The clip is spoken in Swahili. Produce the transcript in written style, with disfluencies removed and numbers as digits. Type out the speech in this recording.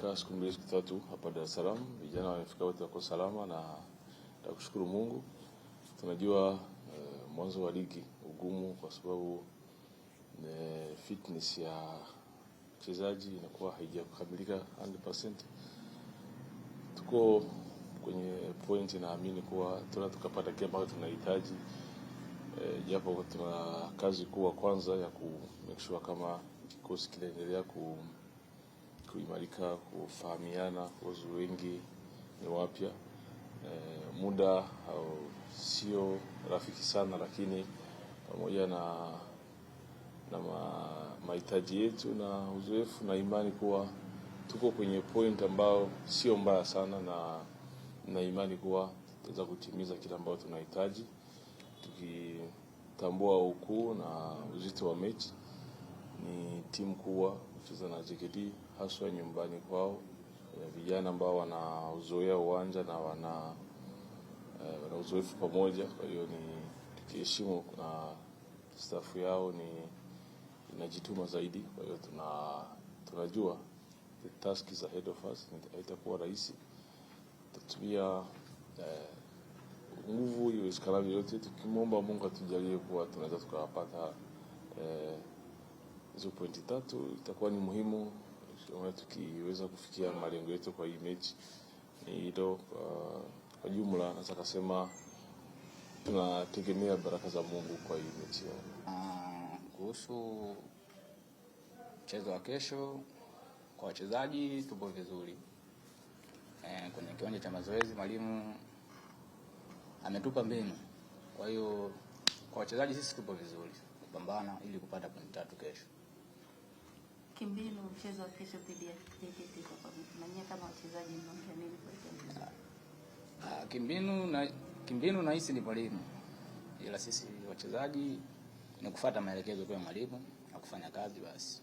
tumekaa siku 2-3 hapa Dar es Salaam. Vijana wamefika wote wako salama na tukushukuru Mungu. Tunajua mwanzo wa ligi ugumu kwa sababu fitness ya wachezaji inakuwa haijakamilika 100%. Tuko kwenye point naamini kuwa tukapata kile ambacho tunahitaji. Japo tuna kazi kubwa kwanza ya make sure kama kikosi kinaendelea kuimarika, kufahamiana, wazo wengi ni wapya. Muda sio rafiki sana, lakini pamoja na mahitaji yetu na uzoefu na imani kuwa tuko kwenye point ambao sio mbaya sana, na imani kuwa tutaweza kutimiza kile ambao tunahitaji, tukitambua ukuu na uzito wa mechi. Ni timu kubwa kucheza na JKT haswa nyumbani kwao, vijana ambao wana uzoea uwanja na wana uzoefu pamoja. Kwa hiyo ni tukiheshimu na staff yao inajituma zaidi. Kwa hiyo tunajua the task is ahead of us, haitakuwa rahisi. Tutatumia nguvu iwezekanavyo yote, tukimwomba Mungu atujalie kuwa tunaweza tukapata hizo pointi 3. Itakuwa ni muhimu tukiweza kufikia malengo yetu kwa hii mechi. Ndio kwa jumla naweza kusema tunategemea baraka za Mungu kwa hii mechi. Kuhusu mchezo wa kesho, kwa wachezaji tupo vizuri. Kwenye kiwanja cha mazoezi mwalimu ametupa mbinu. Kwa hiyo kwa wachezaji sisi tupo vizuri kupambana ili kupata pointi 3 kesho. Kimbinu mchezo wa kesho dhidi ya JKT kwa mnanyia kama wachezaji mnaongea nini kwa Kimbinu na hisi ni mwalimu. Ila sisi wachezaji ni kufuata maelekezo kwa mwalimu na kufanya kazi basi.